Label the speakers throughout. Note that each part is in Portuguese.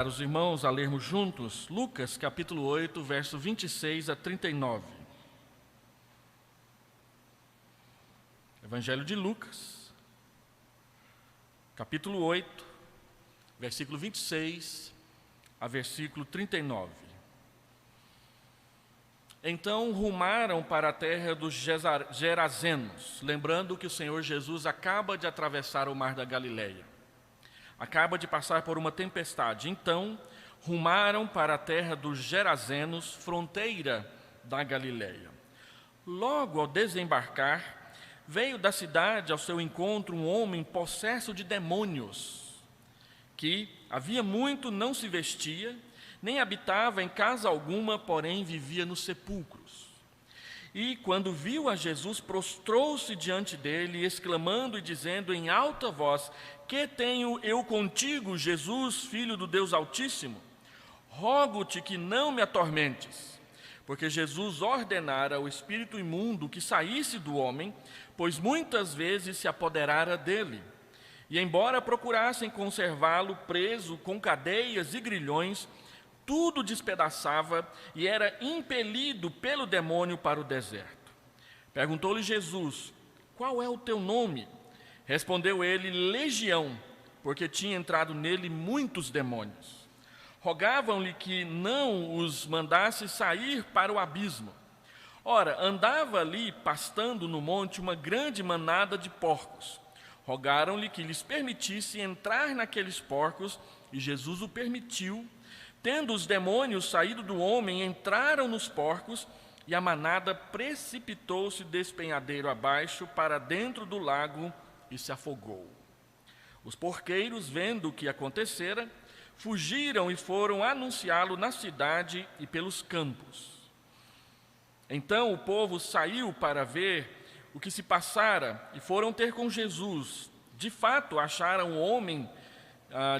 Speaker 1: Para os irmãos a lermos juntos Lucas, capítulo 8, verso 26 a 39. Evangelho de Lucas, capítulo 8, versículo 26 a versículo 39. Então rumaram para a terra dos Gerazenos, lembrando que o Senhor Jesus acaba de atravessar o mar da Galileia. Acaba de passar por uma tempestade. Então, rumaram para a terra dos Gerazenos, fronteira da Galileia. Logo ao desembarcar, veio da cidade ao seu encontro um homem possesso de demônios, que havia muito não se vestia, nem habitava em casa alguma, porém vivia nos sepulcros. E, quando viu a Jesus, prostrou-se diante dele, exclamando e dizendo em alta voz: Que tenho eu contigo, Jesus, Filho do Deus Altíssimo? Rogo-te que não me atormentes. Porque Jesus ordenara ao espírito imundo que saísse do homem, pois muitas vezes se apoderara dele. E, embora procurassem conservá-lo preso com cadeias e grilhões, tudo despedaçava e era impelido pelo demônio para o deserto. Perguntou-lhe Jesus: Qual é o teu nome? Respondeu ele: Legião, porque tinha entrado nele muitos demônios. Rogavam-lhe que não os mandasse sair para o abismo. Ora, andava ali, pastando no monte, uma grande manada de porcos. Rogaram-lhe que lhes permitisse entrar naqueles porcos, e Jesus o permitiu. Tendo os demônios saído do homem, entraram nos porcos, e a manada precipitou-se despenhadeiro abaixo para dentro do lago e se afogou. Os porqueiros, vendo o que acontecera, fugiram e foram anunciá-lo na cidade e pelos campos. Então o povo saiu para ver o que se passara e foram ter com Jesus. De fato, acharam o homem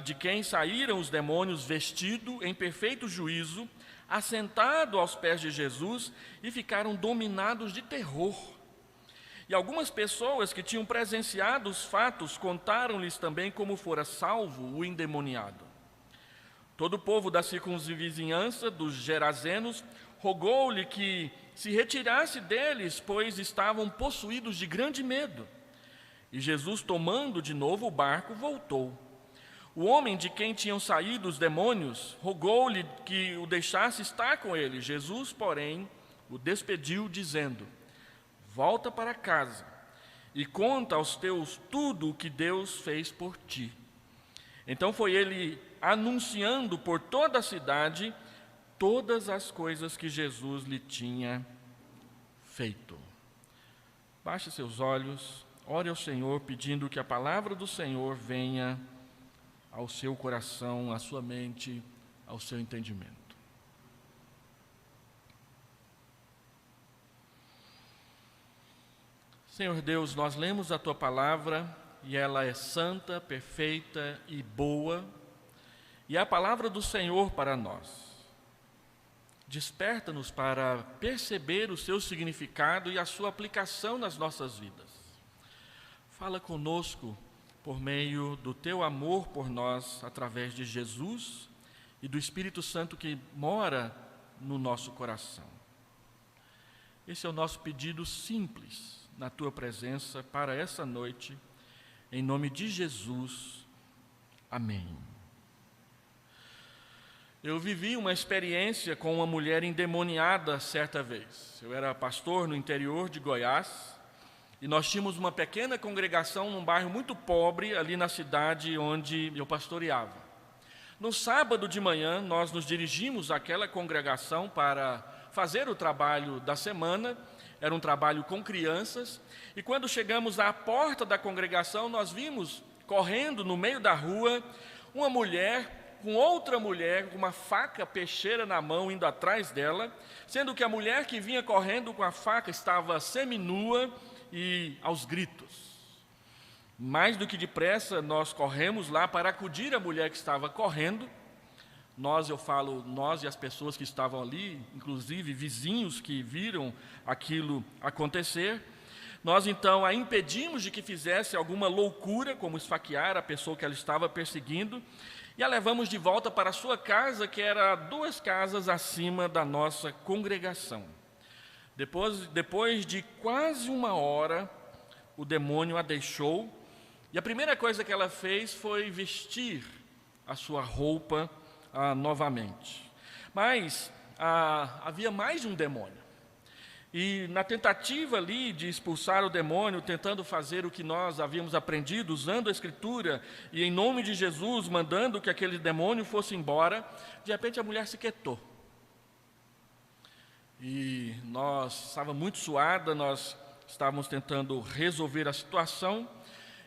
Speaker 1: de quem saíram os demônios, vestido em perfeito juízo, assentado aos pés de Jesus, e ficaram dominados de terror. E algumas pessoas que tinham presenciado os fatos contaram-lhes também como fora salvo o endemoniado. Todo o povo da circunvizinhança dos Gerazenos rogou-lhe que se retirasse deles, pois estavam possuídos de grande medo. E Jesus, tomando de novo o barco, voltou. O homem de quem tinham saído os demônios rogou-lhe que o deixasse estar com ele. Jesus, porém, o despediu, dizendo: Volta para casa e conta aos teus tudo o que Deus fez por ti. Então foi ele anunciando por toda a cidade todas as coisas que Jesus lhe tinha feito. Baixe seus olhos, ore ao Senhor, pedindo que a palavra do Senhor venha ao seu coração, à sua mente, ao seu entendimento. Senhor Deus, nós lemos a Tua palavra e ela é santa, perfeita e boa, e é a palavra do Senhor para nós. Desperta-nos para perceber o seu significado e a sua aplicação nas nossas vidas. Fala conosco por meio do Teu amor por nós, através de Jesus e do Espírito Santo que mora no nosso coração. Esse é o nosso pedido simples na Tua presença para essa noite, em nome de Jesus. Amém. Eu vivi uma experiência com uma mulher endemoniada certa vez. Eu era pastor no interior de Goiás, e nós tínhamos uma pequena congregação num bairro muito pobre, ali na cidade onde eu pastoreava. No sábado de manhã, nós nos dirigimos àquela congregação para fazer o trabalho da semana. Era um trabalho com crianças. E quando chegamos à porta da congregação, nós vimos, correndo no meio da rua, uma mulher com outra mulher, com uma faca peixeira na mão, indo atrás dela, sendo que a mulher que vinha correndo com a faca estava seminua e aos gritos. Mais do que depressa, nós corremos lá para acudir a mulher que estava correndo. Eu falo nós e as pessoas que estavam ali, inclusive vizinhos que viram aquilo acontecer. Nós então a impedimos de que fizesse alguma loucura, como esfaquear a pessoa que ela estava perseguindo, e a levamos de volta para a sua casa, que era 2 casas acima da nossa congregação. Depois de quase 1 hora, o demônio a deixou, e a primeira coisa que ela fez foi vestir a sua roupa novamente. Mas havia mais de um demônio. E na tentativa ali de expulsar o demônio, tentando fazer o que nós havíamos aprendido, usando a Escritura, e em nome de Jesus, mandando que aquele demônio fosse embora, de repente a mulher se quietou. E nós estava muito suada, nós estávamos tentando resolver a situação.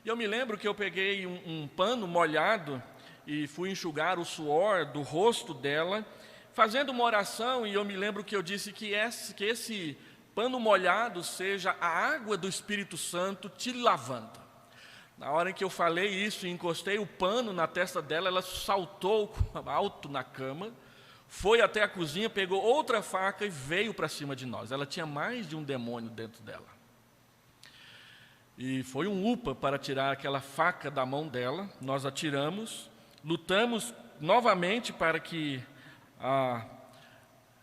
Speaker 1: E eu me lembro que eu peguei um pano molhado e fui enxugar o suor do rosto dela, fazendo uma oração, e eu me lembro que eu disse que esse pano molhado seja a água do Espírito Santo te lavando. Na hora em que eu falei isso e encostei o pano na testa dela, ela saltou alto na cama, foi até a cozinha, pegou outra faca e veio para cima de nós. Ela tinha mais de um demônio dentro dela. E foi um upa para tirar aquela faca da mão dela. Nós a tiramos, lutamos novamente para que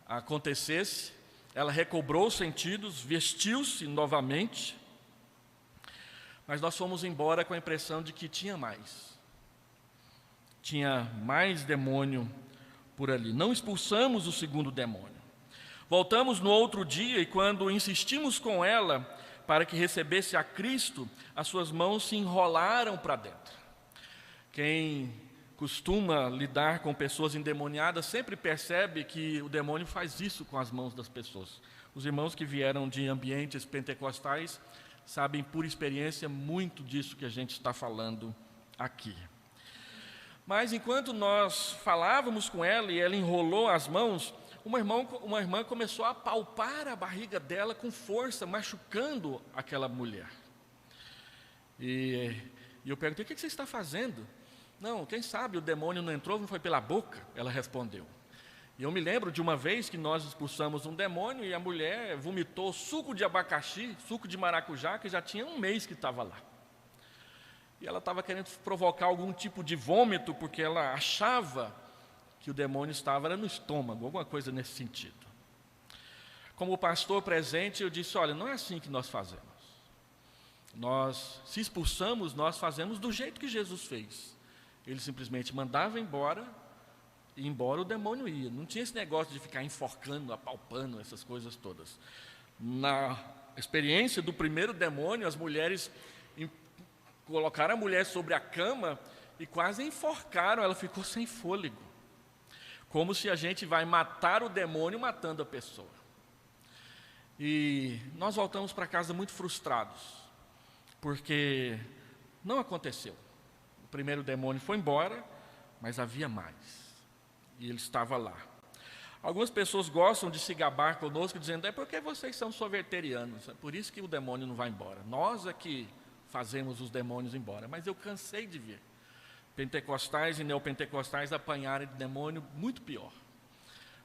Speaker 1: acontecesse. Ela recobrou os sentidos, vestiu-se novamente, mas nós fomos embora com a impressão de que tinha mais demônio por ali. Não expulsamos o segundo demônio. Voltamos no outro dia, e quando insistimos com ela para que recebesse a Cristo, as suas mãos se enrolaram para dentro. Quem costuma lidar com pessoas endemoniadas sempre percebe que o demônio faz isso com as mãos das pessoas. Os irmãos que vieram de ambientes pentecostais sabem por experiência muito disso que a gente está falando aqui. Mas enquanto nós falávamos com ela e ela enrolou as mãos, uma irmã começou a palpar a barriga dela com força, machucando aquela mulher. E eu perguntei: o que você está fazendo? Não, quem sabe o demônio não entrou, não foi pela boca, ela respondeu. E eu me lembro de uma vez que nós expulsamos um demônio e a mulher vomitou suco de abacaxi, suco de maracujá, que já tinha 1 mês que estava lá. E ela estava querendo provocar algum tipo de vômito, porque ela achava que o demônio estava no estômago, alguma coisa nesse sentido. Como pastor presente, eu disse: olha, não é assim que nós fazemos. Se expulsamos, nós fazemos do jeito que Jesus fez. Ele simplesmente mandava embora, e embora o demônio ia. Não tinha esse negócio de ficar enforcando, apalpando, essas coisas todas. Na experiência do primeiro demônio, as mulheres colocaram a mulher sobre a cama e quase enforcaram, ela ficou sem fôlego. Como se a gente vai matar o demônio matando a pessoa. E nós voltamos para casa muito frustrados, porque não aconteceu. O primeiro demônio foi embora, mas havia mais, e ele estava lá. Algumas pessoas gostam de se gabar conosco, dizendo: é porque vocês são soveterianos, é por isso que o demônio não vai embora. Nós é que fazemos os demônios embora. Mas eu cansei de ver pentecostais e neopentecostais apanharem de demônio muito pior.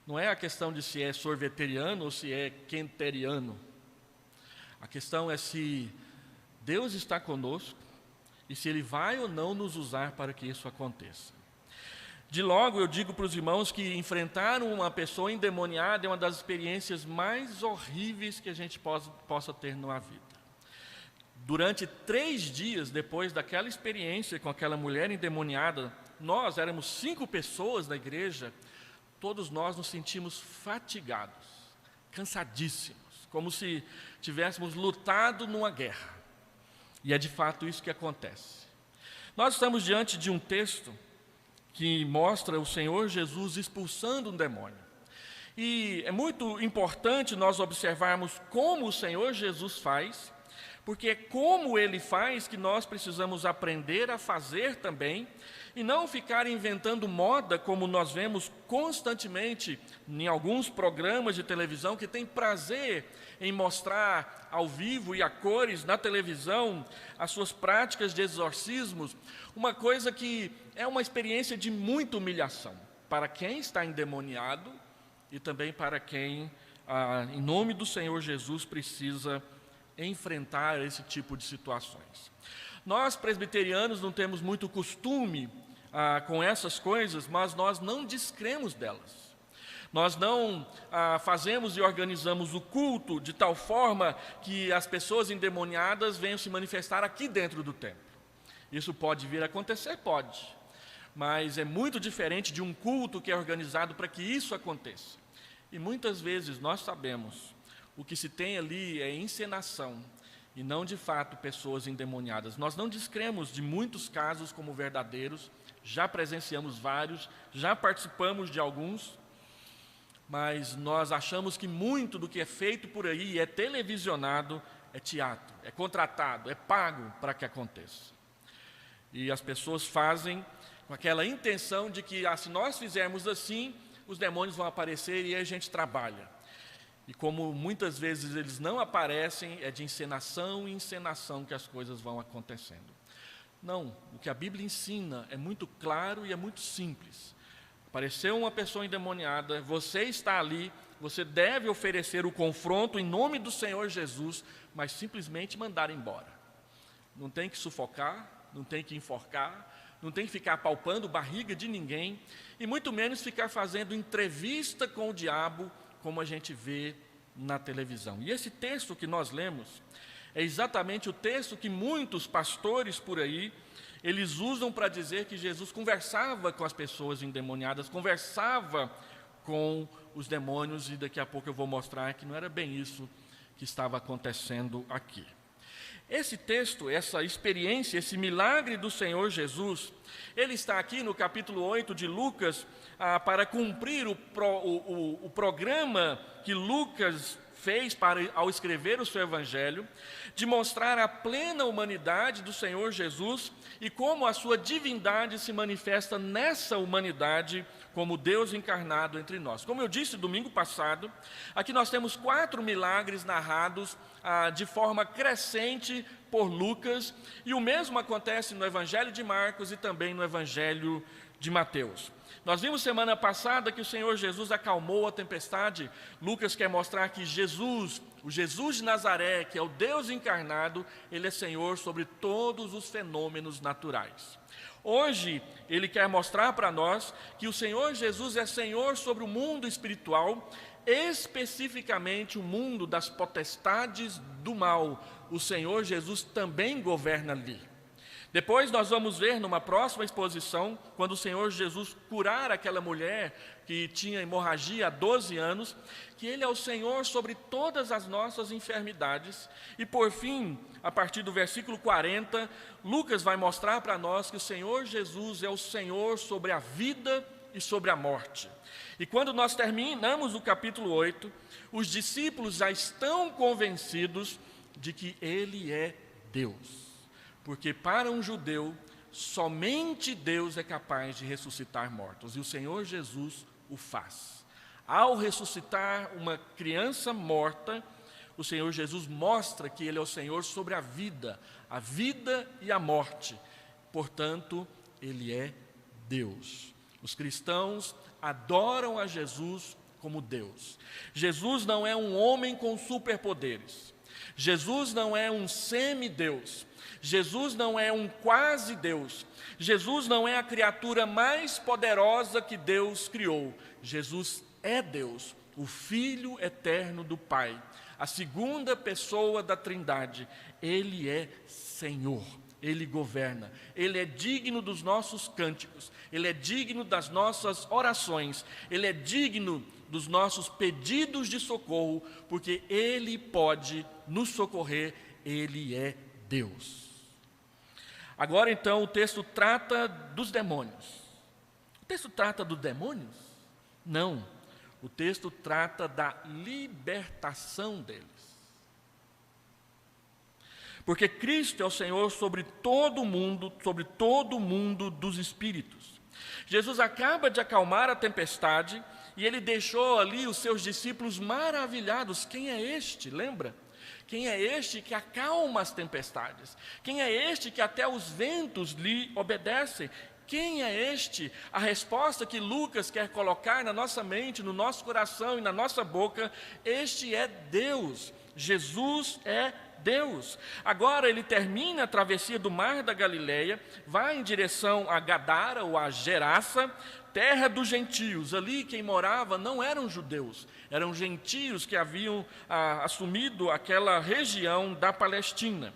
Speaker 1: Não é a questão de se é sorveteriano ou se é quenteriano. A questão é se Deus está conosco e se Ele vai ou não nos usar para que isso aconteça. De logo eu digo para os irmãos que enfrentar uma pessoa endemoniada é uma das experiências mais horríveis que a gente possa ter na vida. Durante 3 dias depois daquela experiência com aquela mulher endemoniada, nós éramos 5 pessoas na igreja, todos nós nos sentimos fatigados, cansadíssimos, como se tivéssemos lutado numa guerra. E é de fato isso que acontece. Nós estamos diante de um texto que mostra o Senhor Jesus expulsando um demônio. E é muito importante nós observarmos como o Senhor Jesus faz, porque é como Ele faz que nós precisamos aprender a fazer também, e não ficar inventando moda, como nós vemos constantemente em alguns programas de televisão que têm prazer em mostrar ao vivo e a cores na televisão as suas práticas de exorcismos, uma coisa que é uma experiência de muita humilhação para quem está endemoniado e também para quem, em nome do Senhor Jesus, precisa enfrentar esse tipo de situações. Nós, presbiterianos, não temos muito costume com essas coisas, mas nós não descremos delas. Nós não fazemos e organizamos o culto de tal forma que as pessoas endemoniadas venham se manifestar aqui dentro do templo. Isso pode vir a acontecer? Pode. Mas é muito diferente de um culto que é organizado para que isso aconteça. E muitas vezes nós sabemos, o que se tem ali é encenação, e não de fato pessoas endemoniadas. Nós não descremos de muitos casos como verdadeiros, já presenciamos vários, já participamos de alguns, mas nós achamos que muito do que é feito por aí é televisionado, é teatro, é contratado, é pago para que aconteça. E as pessoas fazem com aquela intenção de que, se nós fizermos assim, os demônios vão aparecer e a gente trabalha. E como muitas vezes eles não aparecem, é de encenação em encenação que as coisas vão acontecendo. Não, o que a Bíblia ensina é muito claro e é muito simples. Apareceu uma pessoa endemoniada, você está ali, você deve oferecer o confronto em nome do Senhor Jesus, mas simplesmente mandar embora. Não tem que sufocar, não tem que enforcar, não tem que ficar palpando barriga de ninguém, e muito menos ficar fazendo entrevista com o diabo, como a gente vê na televisão. E esse texto que nós lemos é exatamente o texto que muitos pastores por aí, eles usam para dizer que Jesus conversava com as pessoas endemoniadas, conversava com os demônios, e daqui a pouco eu vou mostrar que não era bem isso que estava acontecendo aqui. Esse texto, essa experiência, esse milagre do Senhor Jesus, ele está aqui no capítulo 8 de Lucas, para cumprir o programa que Lucas fez ao escrever o seu evangelho, de mostrar a plena humanidade do Senhor Jesus e como a sua divindade se manifesta nessa humanidade como Deus encarnado entre nós. Como eu disse domingo passado, aqui nós temos 4 milagres narrados de forma crescente por Lucas, e o mesmo acontece no Evangelho de Marcos e também no Evangelho de Mateus. Nós vimos semana passada que o Senhor Jesus acalmou a tempestade. Lucas quer mostrar que Jesus, o Jesus de Nazaré, que é o Deus encarnado, ele é Senhor sobre todos os fenômenos naturais. Hoje, ele quer mostrar para nós que o Senhor Jesus é Senhor sobre o mundo espiritual, especificamente o mundo das potestades do mal. O Senhor Jesus também governa ali. Depois nós vamos ver numa próxima exposição, quando o Senhor Jesus curar aquela mulher que tinha hemorragia há 12 anos, que Ele é o Senhor sobre todas as nossas enfermidades. E por fim, a partir do versículo 40, Lucas vai mostrar para nós que o Senhor Jesus é o Senhor sobre a vida e sobre a morte. E quando nós terminamos o capítulo 8, os discípulos já estão convencidos de que Ele é Deus. Porque para um judeu, somente Deus é capaz de ressuscitar mortos, e o Senhor Jesus o faz. Ao ressuscitar uma criança morta, o Senhor Jesus mostra que Ele é o Senhor sobre a vida e a morte. Portanto, Ele é Deus. Os cristãos adoram a Jesus como Deus. Jesus não é um homem com superpoderes. Jesus não é um semideus. Jesus não é um quase Deus. Jesus não é a criatura mais poderosa que Deus criou. Jesus é Deus, o Filho eterno do Pai, a segunda pessoa da Trindade. Ele é Senhor, Ele governa, Ele é digno dos nossos cânticos, Ele é digno das nossas orações, Ele é digno dos nossos pedidos de socorro, porque Ele pode nos socorrer, Ele é Deus. Agora então o texto trata dos demônios. O texto trata dos demônios? Não, o texto trata da libertação deles. Porque Cristo é o Senhor sobre todo o mundo dos espíritos. Jesus acaba de acalmar a tempestade e Ele deixou ali os seus discípulos maravilhados. Quem é este? Lembra? Quem é este que acalma as tempestades? Quem é este que até os ventos lhe obedecem? Quem é este? A resposta que Lucas quer colocar na nossa mente, no nosso coração e na nossa boca, este é Deus. Jesus é Deus. Agora ele termina a travessia do mar da Galileia, vai em direção a Gadara ou a Gerasa, terra dos gentios. Ali quem morava não eram judeus, eram gentios que haviam assumido aquela região da Palestina.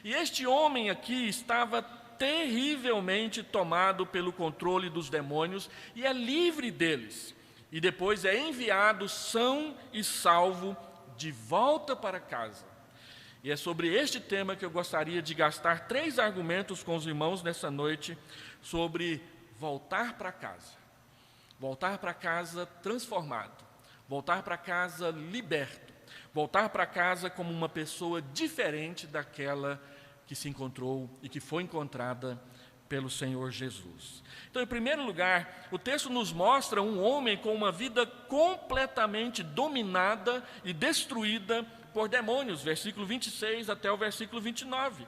Speaker 1: E este homem aqui estava terrivelmente tomado pelo controle dos demônios e é livre deles. E depois é enviado são e salvo de volta para casa. E é sobre este tema que eu gostaria de gastar 3 argumentos com os irmãos nessa noite, sobre voltar para casa. Voltar para casa transformado, voltar para casa liberto, voltar para casa como uma pessoa diferente daquela que se encontrou e que foi encontrada pelo Senhor Jesus. Então, em primeiro lugar, o texto nos mostra um homem com uma vida completamente dominada e destruída por demônios, versículo 26 até o versículo 29.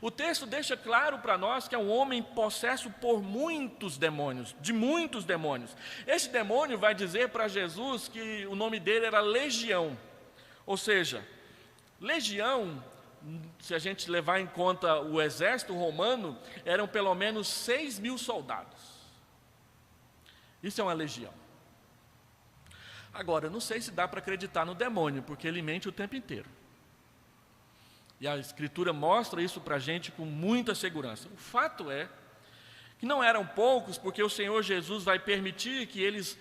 Speaker 1: O texto deixa claro para nós que é um homem possesso por muitos demônios, de muitos demônios. Esse demônio vai dizer para Jesus que o nome dele era Legião, ou seja, Legião, se a gente levar em conta o exército romano, eram pelo menos 6.000 soldados. Isso é uma legião. Agora, não sei se dá para acreditar no demônio, porque ele mente o tempo inteiro. E a Escritura mostra isso para a gente com muita segurança. O fato é que não eram poucos, porque o Senhor Jesus vai permitir que eles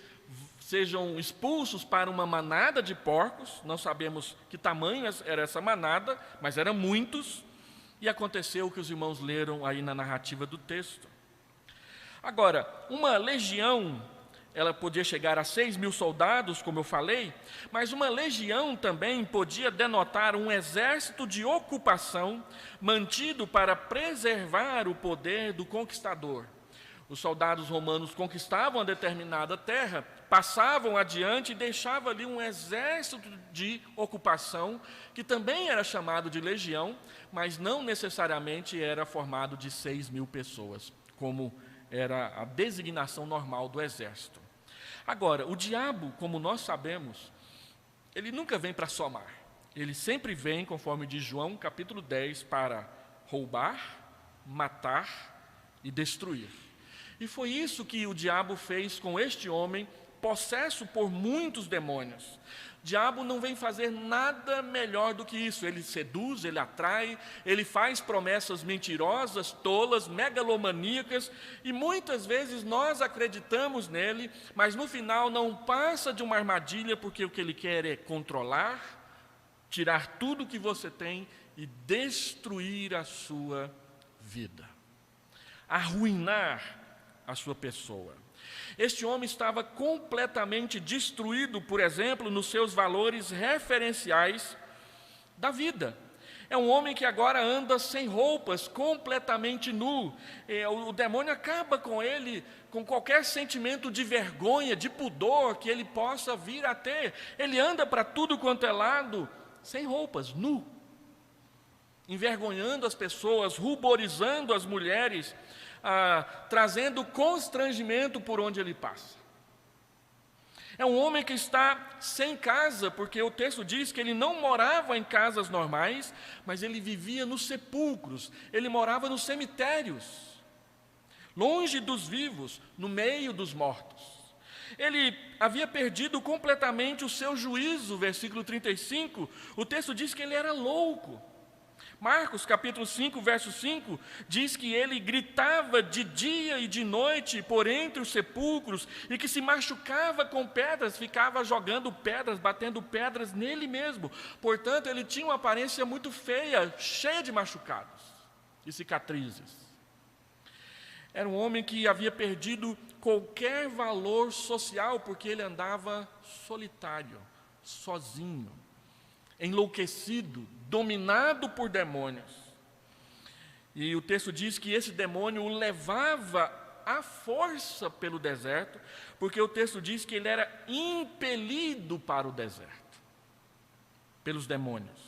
Speaker 1: sejam expulsos para uma manada de porcos. Não sabemos que tamanho era essa manada, mas eram muitos. E aconteceu o que os irmãos leram aí na narrativa do texto. Agora, uma legião, ela podia chegar a 6.000 soldados, como eu falei, mas uma legião também podia denotar um exército de ocupação mantido para preservar o poder do conquistador. Os soldados romanos conquistavam a determinada terra, passavam adiante e deixavam ali um exército de ocupação, que também era chamado de legião, mas não necessariamente era formado de 6.000 pessoas, como era a designação normal do exército. Agora, o diabo, como nós sabemos, ele nunca vem para somar. Ele sempre vem, conforme diz João, capítulo 10, para roubar, matar e destruir. E foi isso que o diabo fez com este homem, possesso por muitos demônios. O diabo não vem fazer nada melhor do que isso. Ele seduz, ele atrai, ele faz promessas mentirosas, tolas, megalomaníacas, e muitas vezes nós acreditamos nele, mas no final não passa de uma armadilha, porque o que ele quer é controlar, tirar tudo o que você tem e destruir a sua vida, arruinar a sua pessoa. Este homem estava completamente destruído, por exemplo, nos seus valores referenciais da vida. É um homem que agora anda sem roupas, completamente nu. O demônio acaba com ele, com qualquer sentimento de vergonha, de pudor que ele possa vir a ter. Ele anda para tudo quanto é lado, sem roupas, nu, envergonhando as pessoas, ruborizando as mulheres, trazendo constrangimento por onde ele passa. É um homem que está sem casa, porque o texto diz que ele não morava em casas normais, mas ele vivia nos sepulcros, ele morava nos cemitérios, longe dos vivos, no meio dos mortos. Ele havia perdido completamente o seu juízo, versículo 35, o texto diz que ele era louco. Marcos, capítulo 5, verso 5, diz que ele gritava de dia e de noite por entre os sepulcros e que se machucava com pedras, ficava jogando pedras, batendo pedras nele mesmo. Portanto, ele tinha uma aparência muito feia, cheia de machucados e cicatrizes. Era um homem que havia perdido qualquer valor social, porque ele andava solitário, sozinho, enlouquecido, dominado por demônios. E o texto diz que esse demônio o levava à força pelo deserto, porque o texto diz que ele era impelido para o deserto, pelos demônios.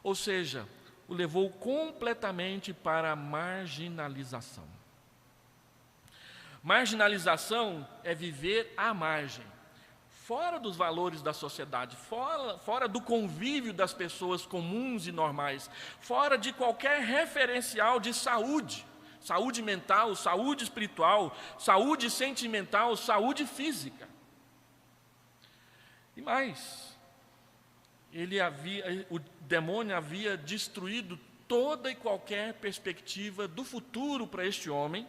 Speaker 1: Ou seja, o levou completamente para a marginalização. Marginalização é viver à margem, fora dos valores da sociedade, fora do convívio das pessoas comuns e normais, fora de qualquer referencial de saúde, saúde mental, saúde espiritual, saúde sentimental, saúde física. E mais, o demônio havia destruído toda e qualquer perspectiva do futuro para este homem,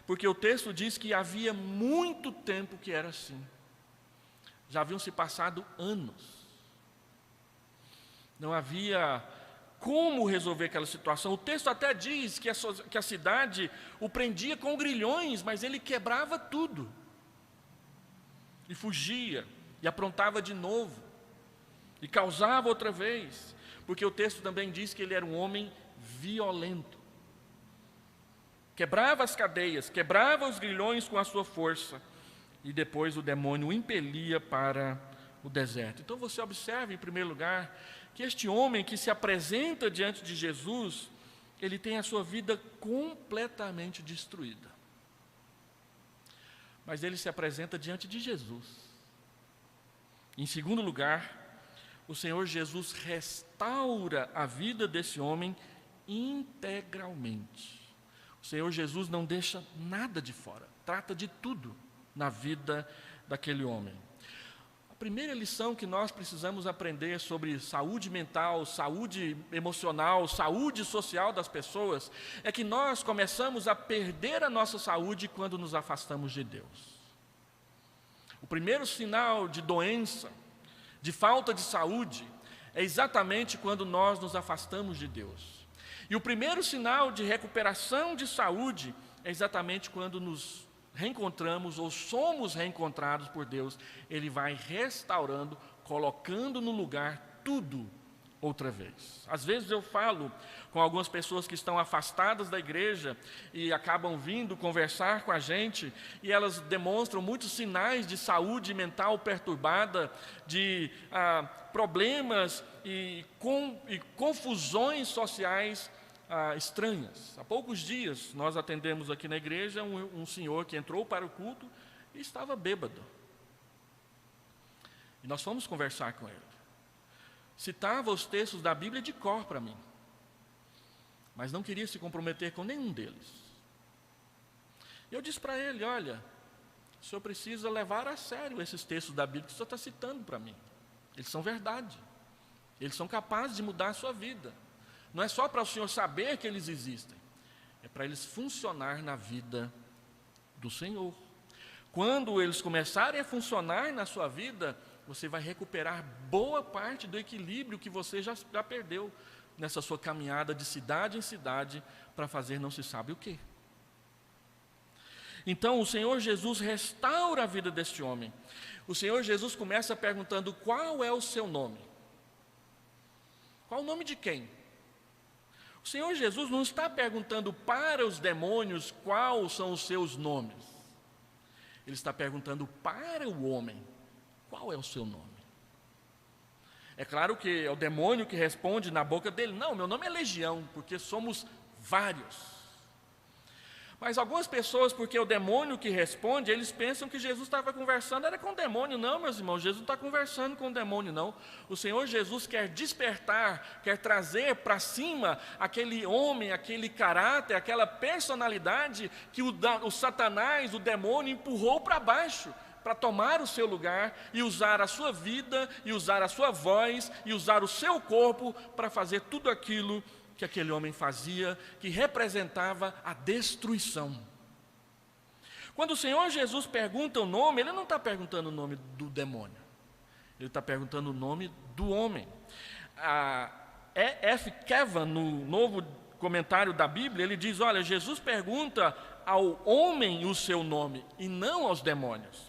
Speaker 1: porque o texto diz que havia muito tempo que era assim. Já haviam se passado anos. Não havia como resolver aquela situação. O texto até diz que a cidade o prendia com grilhões, mas ele quebrava tudo. E fugia, e aprontava de novo, e causava outra vez. Porque o texto também diz que ele era um homem violento. Quebrava as cadeias, quebrava os grilhões com a sua força, e depois o demônio o impelia para o deserto. Então você observa, em primeiro lugar, que este homem que se apresenta diante de Jesus, ele tem a sua vida completamente destruída. Mas ele se apresenta diante de Jesus. Em segundo lugar, o Senhor Jesus restaura a vida desse homem integralmente. O Senhor Jesus não deixa nada de fora, trata de tudo na vida daquele homem. A primeira lição que nós precisamos aprender sobre saúde mental, saúde emocional, saúde social das pessoas, é que nós começamos a perder a nossa saúde quando nos afastamos de Deus. O primeiro sinal de doença, de falta de saúde, é exatamente quando nós nos afastamos de Deus. E o primeiro sinal de recuperação de saúde é exatamente quando nos reencontramos ou somos reencontrados por Deus. Ele vai restaurando, colocando no lugar tudo outra vez. Às vezes eu falo com algumas pessoas que estão afastadas da igreja e acabam vindo conversar com a gente, e elas demonstram muitos sinais de saúde mental perturbada, de problemas e confusões sociais estranhas. Há poucos dias nós atendemos aqui na igreja um senhor que entrou para o culto e estava bêbado. E nós fomos conversar com ele. Citava os textos da Bíblia de cor para mim, mas não queria se comprometer com nenhum deles. E eu disse para ele: olha, o senhor precisa levar a sério esses textos da Bíblia que o senhor está citando para mim. Eles são verdade. Eles são capazes de mudar a sua vida. Não é só para o senhor saber que eles existem, é para eles funcionar na vida do Senhor. Quando eles começarem a funcionar na sua vida, você vai recuperar boa parte do equilíbrio que você já perdeu nessa sua caminhada de cidade em cidade para fazer não se sabe o quê. Então o Senhor Jesus restaura a vida deste homem. O Senhor Jesus começa perguntando: qual é o seu nome? Qual o nome de quem? O Senhor Jesus não está perguntando para os demônios quais são os seus nomes. Ele está perguntando para o homem: qual é o seu nome? É claro que é o demônio que responde na boca dele: não, meu nome é Legião, porque somos vários. Mas algumas pessoas, porque é o demônio que responde, eles pensam que Jesus estava conversando era com o demônio. Não, meus irmãos, Jesus não está conversando com o demônio, não. O Senhor Jesus quer despertar, quer trazer para cima aquele homem, aquele caráter, aquela personalidade que o Satanás, o demônio, empurrou para baixo, para tomar o seu lugar e usar a sua vida, e usar a sua voz, e usar o seu corpo para fazer tudo aquilo que aquele homem fazia, que representava a destruição. Quando o Senhor Jesus pergunta o nome, Ele não está perguntando o nome do demônio, Ele está perguntando o nome do homem. E.F. Kevan, no novo comentário da Bíblia, ele diz: olha, Jesus pergunta ao homem o seu nome, e não aos demônios.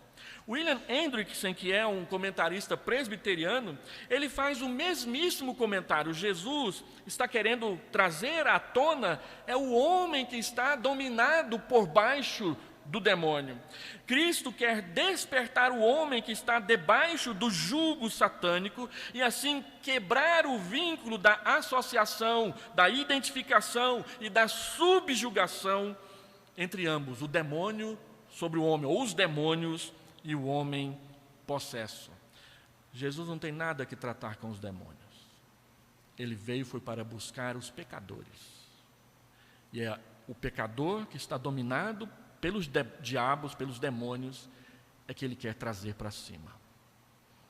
Speaker 1: William Hendrickson, que é um comentarista presbiteriano, ele faz o mesmíssimo comentário. Jesus está querendo trazer à tona o homem que está dominado por baixo do demônio. Cristo quer despertar o homem que está debaixo do jugo satânico e assim quebrar o vínculo da associação, da identificação e da subjugação entre ambos, o demônio sobre o homem, ou os demônios e o homem possesso. Jesus não tem nada que tratar com os demônios. Ele veio foi para buscar os pecadores. E é o pecador que está dominado pelos diabos, pelos demônios, é que ele quer trazer para cima.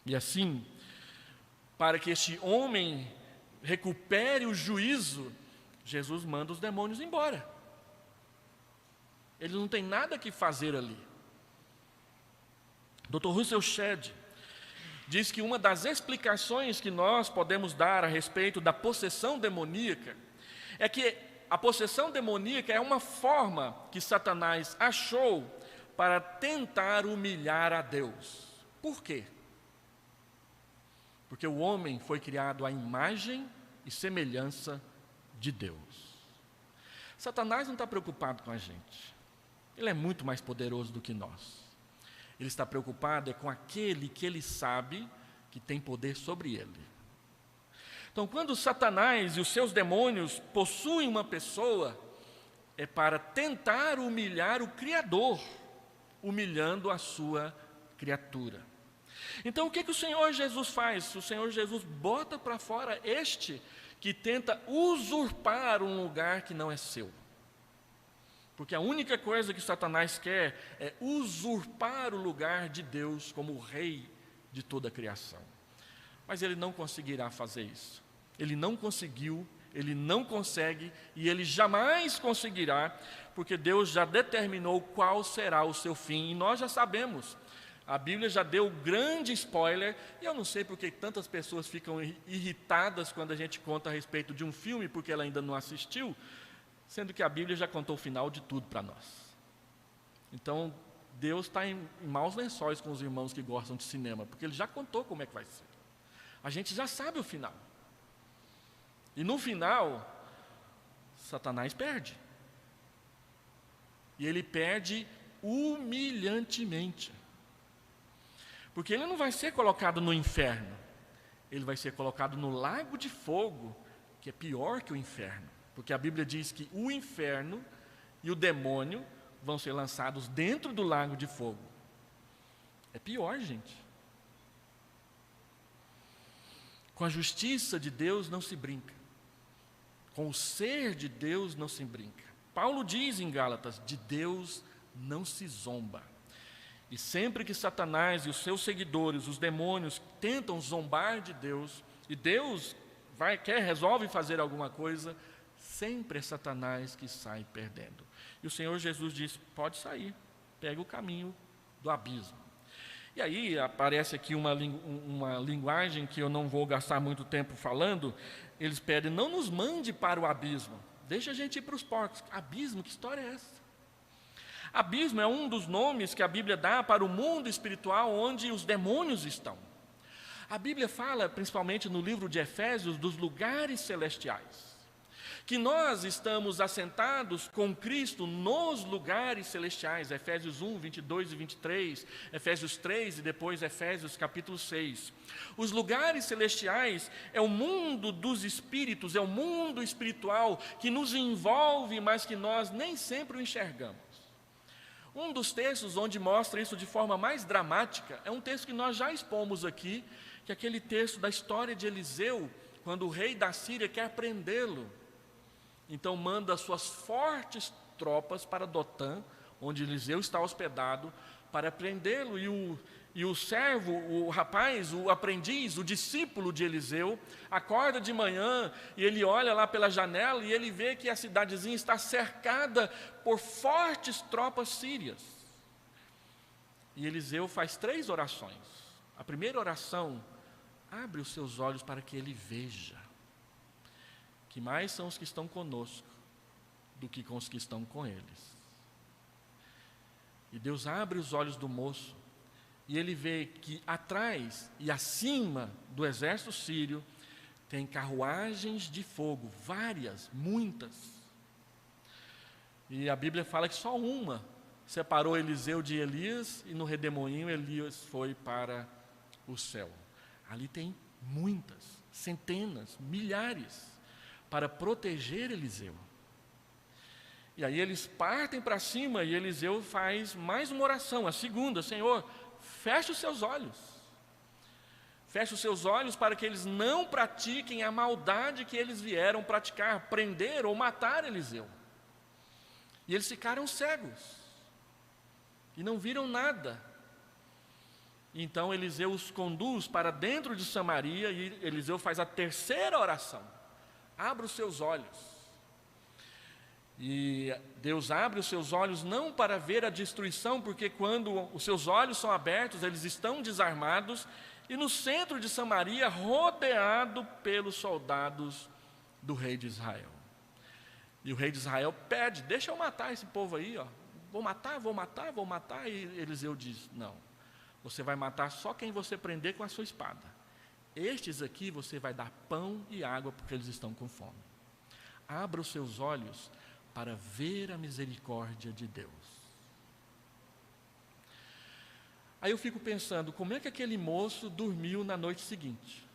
Speaker 1: E assim, para que este homem recupere o juízo, Jesus manda os demônios embora. Eles não têm nada que fazer ali. Dr. Russell Shedd diz que uma das explicações que nós podemos dar a respeito da possessão demoníaca é que a possessão demoníaca é uma forma que Satanás achou para tentar humilhar a Deus. Por quê? Porque o homem foi criado à imagem e semelhança de Deus. Satanás não está preocupado com a gente. Ele é muito mais poderoso do que nós. Ele está preocupado com aquele que ele sabe que tem poder sobre ele. Então, quando Satanás e os seus demônios possuem uma pessoa, é para tentar humilhar o Criador, humilhando a sua criatura. Então, o que o Senhor Jesus faz? O Senhor Jesus bota para fora este que tenta usurpar um lugar que não é seu. Porque a única coisa que Satanás quer é usurpar o lugar de Deus como o rei de toda a criação. Mas ele não conseguirá fazer isso. Ele não conseguiu, ele não consegue e ele jamais conseguirá, porque Deus já determinou qual será o seu fim e nós já sabemos. A Bíblia já deu grande spoiler, e eu não sei porque tantas pessoas ficam irritadas quando a gente conta a respeito de um filme, porque ela ainda não assistiu, sendo que a Bíblia já contou o final de tudo para nós. Então, Deus está em maus lençóis com os irmãos que gostam de cinema, porque Ele já contou como é que vai ser. A gente já sabe o final. E no final, Satanás perde. E ele perde humilhantemente. Porque ele não vai ser colocado no inferno, ele vai ser colocado no lago de fogo, que é pior que o inferno. Porque a Bíblia diz que o inferno e o demônio vão ser lançados dentro do lago de fogo. É pior, gente. Com a justiça de Deus não se brinca. Com o ser de Deus não se brinca. Paulo diz em Gálatas, de Deus não se zomba. E sempre que Satanás e os seus seguidores, os demônios, tentam zombar de Deus, e Deus resolve fazer alguma coisa, sempre é Satanás que sai perdendo. E o Senhor Jesus diz, pode sair, pega o caminho do abismo. E aí aparece aqui uma linguagem que eu não vou gastar muito tempo falando. Eles pedem, não nos mande para o abismo, deixa a gente ir para os porcos. Abismo, que história é essa? Abismo é um dos nomes que a Bíblia dá para o mundo espiritual onde os demônios estão. A Bíblia fala, principalmente no livro de Efésios, dos lugares celestiais. Que nós estamos assentados com Cristo nos lugares celestiais. Efésios 1, 22 e 23, Efésios 3 e depois Efésios capítulo 6. Os lugares celestiais é o mundo dos espíritos, é o mundo espiritual que nos envolve, mas que nós nem sempre o enxergamos. Um dos textos onde mostra isso de forma mais dramática é um texto que nós já expomos aqui, que é aquele texto da história de Eliseu, quando o rei da Síria quer prendê-lo. Então manda suas fortes tropas para Dotã, onde Eliseu está hospedado, para prendê-lo. E o servo, o rapaz, o aprendiz, o discípulo de Eliseu, acorda de manhã e ele olha lá pela janela e ele vê que a cidadezinha está cercada por fortes tropas sírias. E Eliseu faz 3 orações. A primeira oração, abre os seus olhos para que ele veja que mais são os que estão conosco do que com os que estão com eles. E Deus abre os olhos do moço e ele vê que atrás e acima do exército sírio tem carruagens de fogo, várias, muitas. E a Bíblia fala que só uma separou Eliseu de Elias e no redemoinho Elias foi para o céu. Ali tem muitas, centenas, milhares para proteger Eliseu. E aí eles partem para cima e Eliseu faz mais uma oração, a segunda, Senhor, feche os seus olhos. Feche os seus olhos para que eles não pratiquem a maldade que eles vieram praticar, prender ou matar Eliseu. E eles ficaram cegos e não viram nada. Então Eliseu os conduz para dentro de Samaria e Eliseu faz a terceira oração. Abra os seus olhos. E Deus abre os seus olhos não para ver a destruição, porque quando os seus olhos são abertos, eles estão desarmados, e no centro de Samaria, rodeado pelos soldados do rei de Israel. E o rei de Israel pede, deixa eu matar esse povo aí, ó. Vou matar. E Eliseu diz, não, você vai matar só quem você prender com a sua espada. Estes aqui você vai dar pão e água, porque eles estão com fome. Abra os seus olhos para ver a misericórdia de Deus. Aí eu fico pensando, como é que aquele moço dormiu na noite seguinte?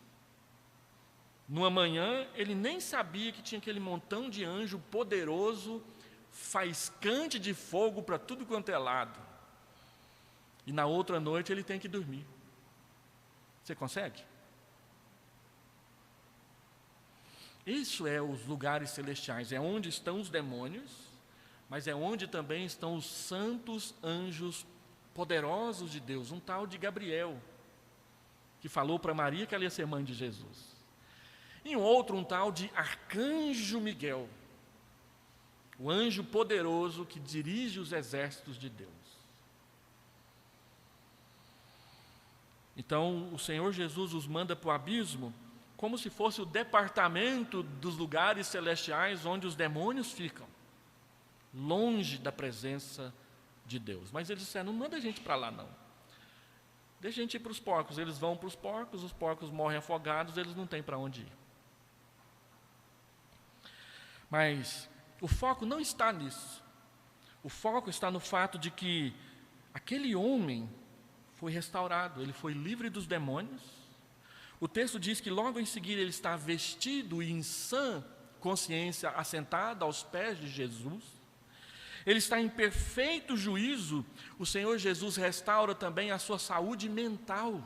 Speaker 1: Numa manhã, ele nem sabia que tinha aquele montão de anjo poderoso, faiscante de fogo para tudo quanto é lado. E na outra noite ele tem que dormir. Você consegue? Isso é os lugares celestiais, é onde estão os demônios, mas é onde também estão os santos anjos poderosos de Deus, um tal de Gabriel, que falou para Maria que ela ia ser mãe de Jesus. E um tal de Arcanjo Miguel, o anjo poderoso que dirige os exércitos de Deus. Então, o Senhor Jesus os manda para o abismo, como se fosse o departamento dos lugares celestiais onde os demônios ficam, longe da presença de Deus. Mas eles disseram, não manda a gente para lá não. Deixa a gente ir para os porcos. Eles vão para os porcos morrem afogados, eles não têm para onde ir. Mas o foco não está nisso. O foco está no fato de que aquele homem foi restaurado, ele foi livre dos demônios. O texto diz que logo em seguida ele está vestido e em sã consciência, assentado aos pés de Jesus. Ele está em perfeito juízo. O Senhor Jesus restaura também a sua saúde mental.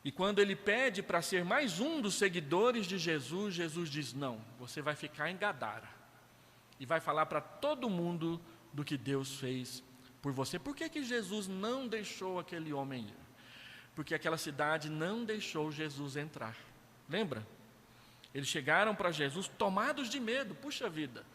Speaker 1: E quando ele pede para ser mais um dos seguidores de Jesus, Jesus diz, não, você vai ficar em Gadara. E vai falar para todo mundo do que Deus fez por você. Por que Jesus não deixou aquele homem ir? Porque aquela cidade não deixou Jesus entrar. Lembra? Eles chegaram para Jesus tomados de medo. Puxa vida,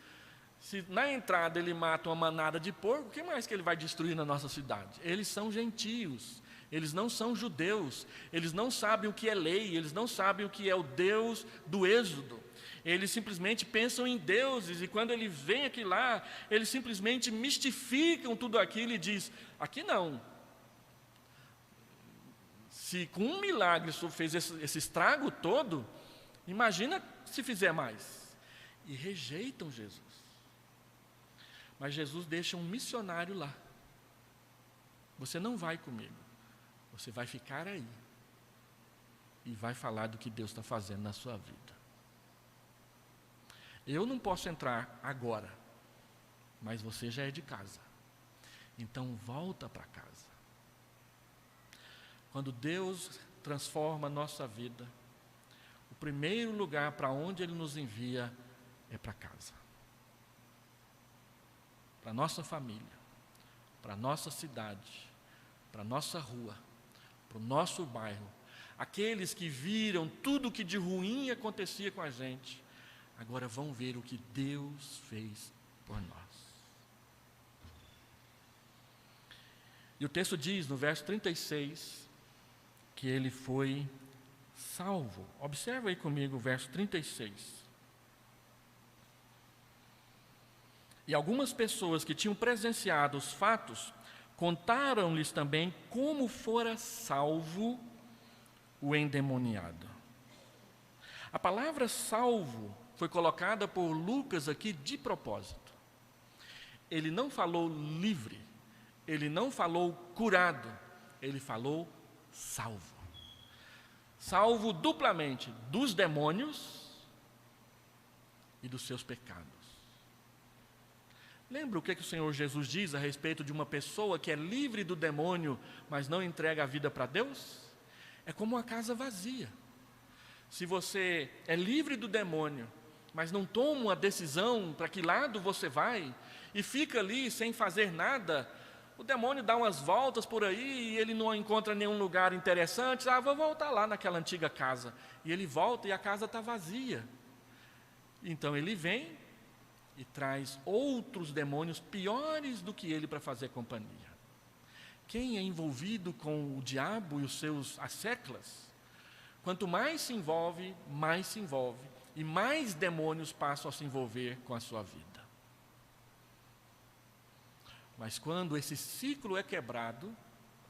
Speaker 1: se na entrada ele mata uma manada de porco, o que mais que ele vai destruir na nossa cidade? Eles são gentios, eles não são judeus, eles não sabem o que é lei, eles não sabem o que é o Deus do Êxodo. Eles simplesmente pensam em deuses, e quando ele vem aqui lá, eles simplesmente mistificam tudo aquilo e diz, aqui não. Se com um milagre isso fez esse estrago todo, imagina se fizer mais. E rejeitam Jesus. Mas Jesus deixa um missionário lá. Você não vai comigo, você vai ficar aí. E vai falar do que Deus está fazendo na sua vida. Eu não posso entrar agora, mas você já é de casa. Então volta para casa. Quando Deus transforma a nossa vida, o primeiro lugar para onde Ele nos envia é para casa. Para a nossa família, para a nossa cidade, para a nossa rua, para o nosso bairro. Aqueles que viram tudo o que de ruim acontecia com a gente, agora vão ver o que Deus fez por nós. E o texto diz, no verso 36, que ele foi salvo. Observa aí comigo o verso 36. E algumas pessoas que tinham presenciado os fatos, contaram-lhes também como fora salvo o endemoniado. A palavra salvo foi colocada por Lucas aqui de propósito. Ele não falou livre, ele não falou curado, ele falou salvo. Salvo duplamente dos demônios e dos seus pecados. Lembra o que o Senhor Jesus diz a respeito de uma pessoa que é livre do demônio, mas não entrega a vida para Deus? É como uma casa vazia. Se você é livre do demônio, mas não toma uma decisão para que lado você vai, e fica ali sem fazer nada, o demônio dá umas voltas por aí e ele não encontra nenhum lugar interessante. Vou voltar lá naquela antiga casa. E ele volta e a casa está vazia. Então ele vem e traz outros demônios piores do que ele para fazer companhia. Quem é envolvido com o diabo e os seus asseclas, quanto mais se envolve, e mais demônios passam a se envolver com a sua vida. Mas quando esse ciclo é quebrado,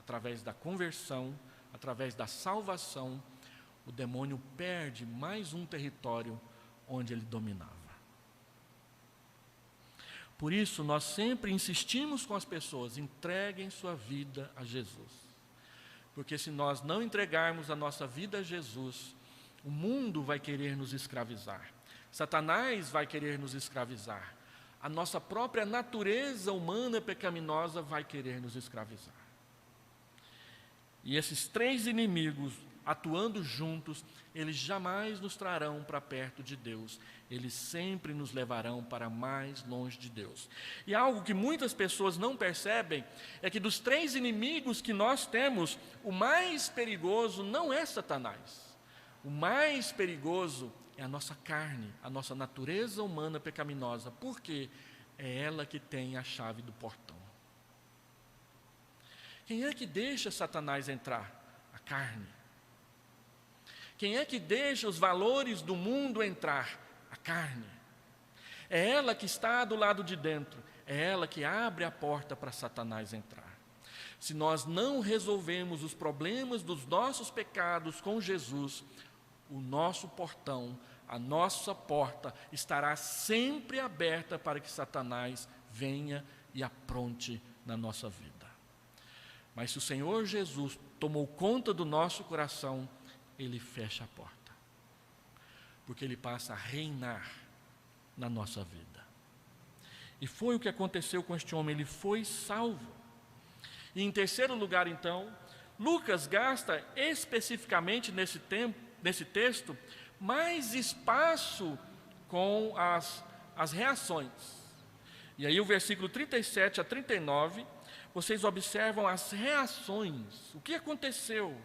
Speaker 1: através da conversão, através da salvação, o demônio perde mais um território onde ele dominava. Por isso, nós sempre insistimos com as pessoas: entreguem sua vida a Jesus. Porque se nós não entregarmos a nossa vida a Jesus, o mundo vai querer nos escravizar. Satanás vai querer nos escravizar. A nossa própria natureza humana pecaminosa vai querer nos escravizar. E esses três inimigos, atuando juntos, eles jamais nos trarão para perto de Deus. Eles sempre nos levarão para mais longe de Deus. E algo que muitas pessoas não percebem é que dos três inimigos que nós temos, o mais perigoso não é Satanás. O mais perigoso é a nossa carne, a nossa natureza humana pecaminosa. Por quê? É ela que tem a chave do portão. Quem é que deixa Satanás entrar? A carne. Quem é que deixa os valores do mundo entrar? A carne. É ela que está do lado de dentro. É ela que abre a porta para Satanás entrar. Se nós não resolvemos os problemas dos nossos pecados com Jesus, o nosso portão, a nossa porta estará sempre aberta para que Satanás venha e apronte na nossa vida. Mas se o Senhor Jesus tomou conta do nosso coração, Ele fecha a porta, porque Ele passa a reinar na nossa vida. E foi o que aconteceu com este homem, ele foi salvo. E em terceiro lugar, então, Lucas gasta especificamente nesse texto mais espaço com as reações. E aí o versículo 37 a 39, vocês observam as reações. O que aconteceu?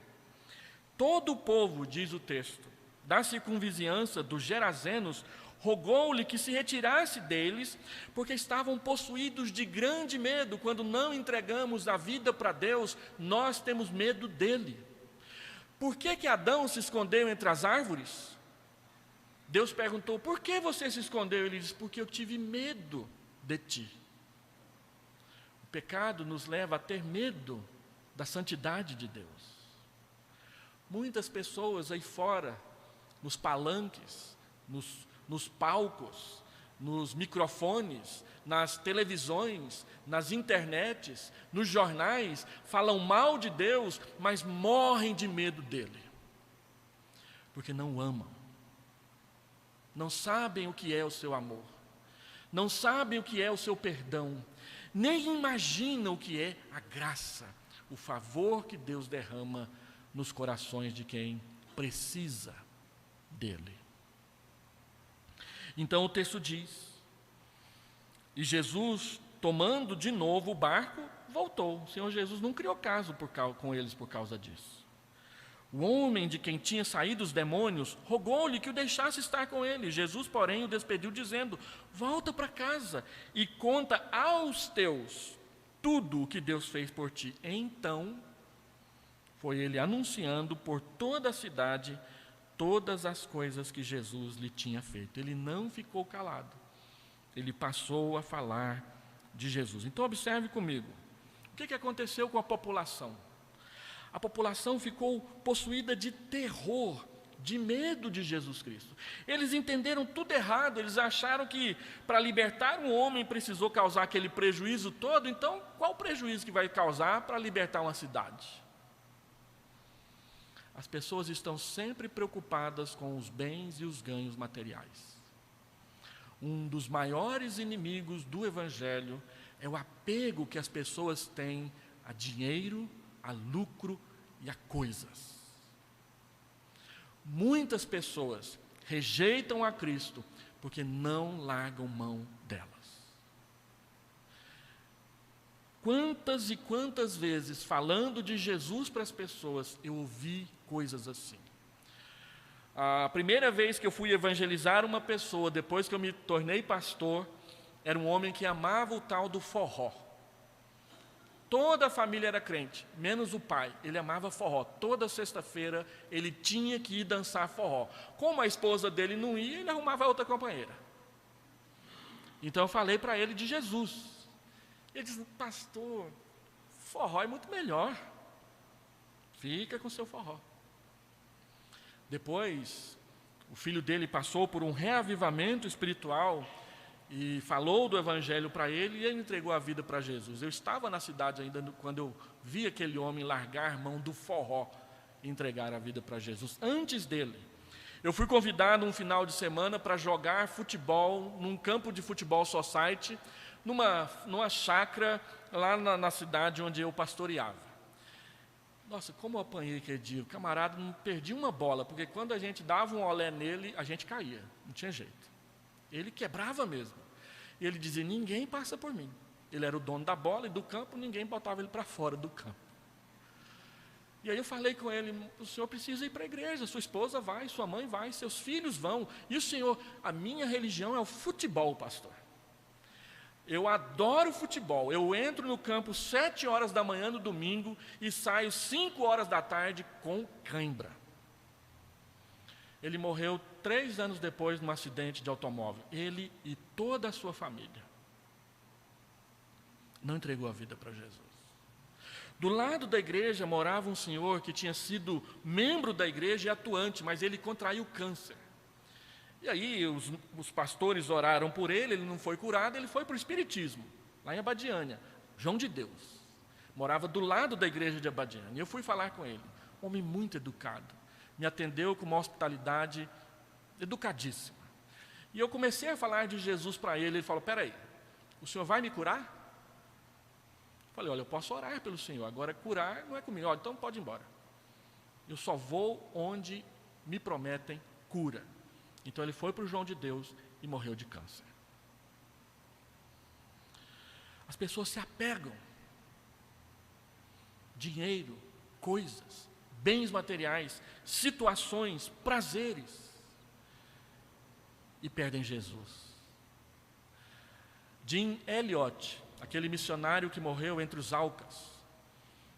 Speaker 1: Todo o povo, diz o texto, da circunvizinhança dos Gerazenos, rogou-lhe que se retirasse deles, porque estavam possuídos de grande medo. Quando não entregamos a vida para Deus, nós temos medo dele. Por que Adão se escondeu entre as árvores? Deus perguntou: por que você se escondeu? Ele disse: porque eu tive medo de ti. O pecado nos leva a ter medo da santidade de Deus. Muitas pessoas aí fora, nos palanques, nos palcos, nos microfones, nas televisões, nas internets, nos jornais, falam mal de Deus, mas morrem de medo dele, porque não o amam, não sabem o que é o seu amor, não sabem o que é o seu perdão, nem imaginam o que é a graça, o favor que Deus derrama nos corações de quem precisa dele. Então o texto diz: e Jesus, tomando de novo o barco, voltou. O Senhor Jesus não criou caso com eles por causa disso. O homem de quem tinha saído os demônios rogou-lhe que o deixasse estar com ele. Jesus, porém, o despediu, dizendo: volta para casa e conta aos teus tudo o que Deus fez por ti. Então foi ele anunciando por toda a cidade todas as coisas que Jesus lhe tinha feito. Ele não ficou calado. Ele passou a falar de Jesus. Então observe comigo. O que aconteceu com a população? A população ficou possuída de terror, de medo de Jesus Cristo. Eles entenderam tudo errado. Eles acharam que para libertar um homem precisou causar aquele prejuízo todo. Então, qual o prejuízo que vai causar para libertar uma cidade? As pessoas estão sempre preocupadas com os bens e os ganhos materiais. Um dos maiores inimigos do Evangelho é o apego que as pessoas têm a dinheiro, a lucro e a coisas. Muitas pessoas rejeitam a Cristo porque não largam mão delas. Quantas e quantas vezes, falando de Jesus para as pessoas, eu ouvi coisas assim. A primeira vez que eu fui evangelizar uma pessoa, depois que eu me tornei pastor, era um homem que amava o tal do forró. Toda a família era crente, menos o pai. Ele amava forró. Toda sexta-feira ele tinha que ir dançar forró. Como a esposa dele não ia, ele arrumava outra companheira. Então eu falei para ele de Jesus. Ele disse: pastor, forró é muito melhor. Fica com seu forró. Depois, o filho dele passou por um reavivamento espiritual e falou do Evangelho para ele, e ele entregou a vida para Jesus. Eu estava na cidade ainda quando eu vi aquele homem largar mão do forró e entregar a vida para Jesus. Antes dele, eu fui convidado um final de semana para jogar futebol num campo de futebol society, numa chácara lá na cidade onde eu pastoreava. Nossa, como eu apanhei aquele dia. O camarada não perdia uma bola, porque quando a gente dava um olé nele, a gente caía, não tinha jeito. Ele quebrava mesmo. E ele dizia: ninguém passa por mim. Ele era o dono da bola e do campo, ninguém botava ele para fora do campo. E aí eu falei com ele: o senhor precisa ir para a igreja, sua esposa vai, sua mãe vai, seus filhos vão. E o senhor: a minha religião é o futebol, pastor. Eu adoro futebol. Eu entro no campo 7 horas da manhã no domingo e saio 5 horas da tarde com cãibra. Ele morreu 3 anos depois num acidente de automóvel. Ele e toda a sua família. Não entregou a vida para Jesus. Do lado da igreja morava um senhor que tinha sido membro da igreja e atuante, mas ele contraiu câncer. E aí os pastores oraram por ele não foi curado, ele foi para o espiritismo, lá em Abadiânia, João de Deus. Morava do lado da igreja de Abadiânia. E eu fui falar com ele, um homem muito educado. Me atendeu com uma hospitalidade educadíssima. E eu comecei a falar de Jesus para ele. Ele falou: peraí, o senhor vai me curar? Eu falei: olha, eu posso orar pelo senhor, agora curar não é comigo. Olha, então pode ir embora. Eu só vou onde me prometem cura. Então ele foi para o João de Deus e morreu de câncer. As pessoas se apegam. Dinheiro, coisas, bens materiais, situações, prazeres, e perdem Jesus. Jim Elliot, aquele missionário que morreu entre os Aucas,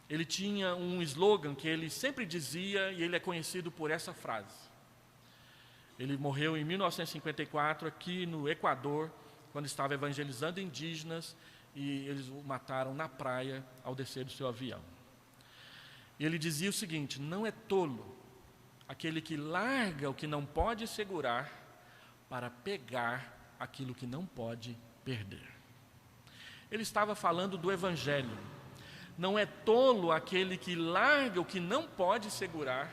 Speaker 1: ele tinha um slogan que ele sempre dizia, e ele é conhecido por essa frase. Ele morreu em 1954 aqui no Equador, quando estava evangelizando indígenas, e eles o mataram na praia ao descer do seu avião. E ele dizia o seguinte: não é tolo aquele que larga o que não pode segurar para pegar aquilo que não pode perder. Ele estava falando do Evangelho. Não é tolo aquele que larga o que não pode segurar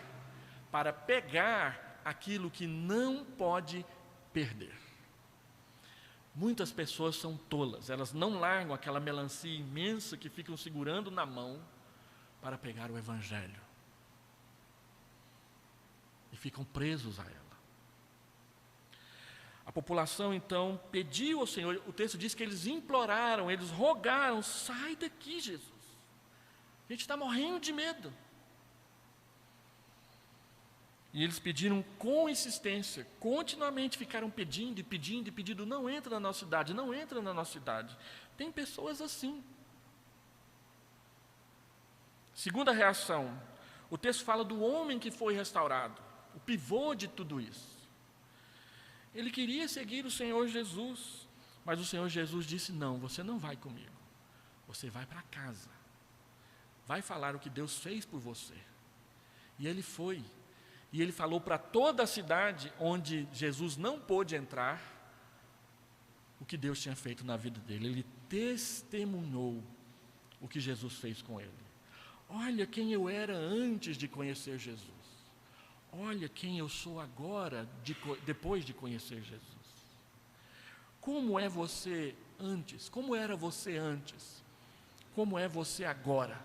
Speaker 1: para pegar aquilo que não pode perder. Muitas pessoas são tolas, elas não largam aquela melancia imensa que ficam segurando na mão para pegar o Evangelho. E ficam presos a ela. A população então pediu ao Senhor, o texto diz que eles imploraram, eles rogaram: sai daqui, Jesus. A gente está morrendo de medo. E eles pediram com insistência, continuamente ficaram pedindo e pedindo e pedindo: não entra na nossa cidade, não entra na nossa cidade. Tem pessoas assim. Segunda reação, o texto fala do homem que foi restaurado, o pivô de tudo isso. Ele queria seguir o Senhor Jesus, mas o Senhor Jesus disse: não, você não vai comigo, você vai para casa, vai falar o que Deus fez por você. E ele foi. E ele falou para toda a cidade onde Jesus não pôde entrar o que Deus tinha feito na vida dele. Ele testemunhou o que Jesus fez com ele. Olha quem eu era antes de conhecer Jesus. Olha quem eu sou agora, depois de conhecer Jesus. Como é você antes? Como era você antes? Como é você agora,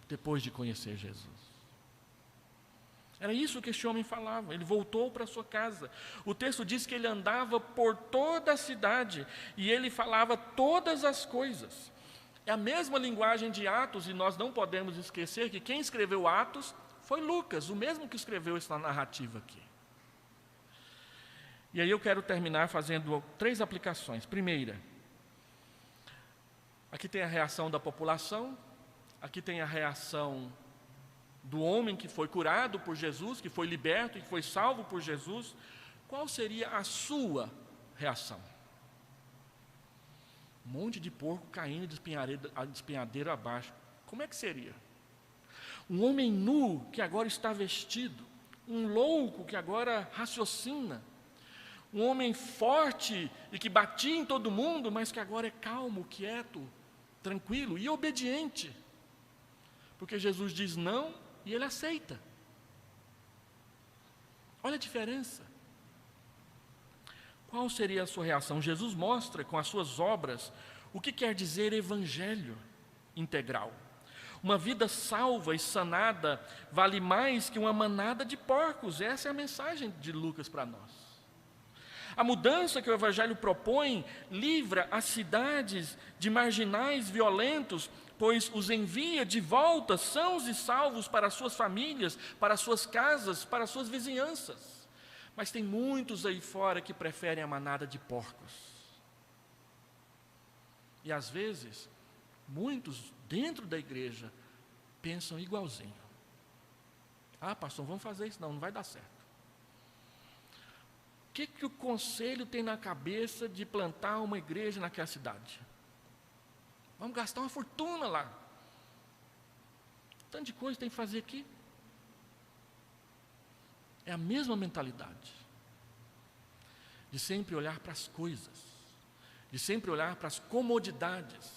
Speaker 1: depois de conhecer Jesus? Era isso que este homem falava. Ele voltou para sua casa. O texto diz que ele andava por toda a cidade e ele falava todas as coisas. É a mesma linguagem de Atos, e nós não podemos esquecer que quem escreveu Atos foi Lucas, o mesmo que escreveu essa narrativa aqui. E aí eu quero terminar fazendo 3 aplicações. Primeira, aqui tem a reação da população, aqui tem a reação do homem que foi curado por Jesus, que foi liberto e que foi salvo por Jesus. Qual seria a sua reação? Um monte de porco caindo de espinhadeira abaixo. Como é que seria? Um homem nu que agora está vestido, um louco que agora raciocina, um homem forte e que batia em todo mundo, mas que agora é calmo, quieto, tranquilo e obediente. Porque Jesus diz não e ele aceita. Olha a diferença. Qual seria a sua reação? Jesus mostra com as suas obras o que quer dizer evangelho integral. Uma vida salva e sanada vale mais que uma manada de porcos. Essa é a mensagem de Lucas para nós. A mudança que o Evangelho propõe livra as cidades de marginais violentos, pois os envia de volta sãos e salvos para suas famílias, para suas casas, para suas vizinhanças. Mas tem muitos aí fora que preferem a manada de porcos. E às vezes, muitos dentro da igreja pensam igualzinho. Ah, pastor, vamos fazer isso não vai dar certo. O que o conselho tem na cabeça de plantar uma igreja naquela cidade? Vamos gastar uma fortuna lá. Tanto de coisa tem que fazer aqui. É a mesma mentalidade. De sempre olhar para as coisas. De sempre olhar para as comodidades.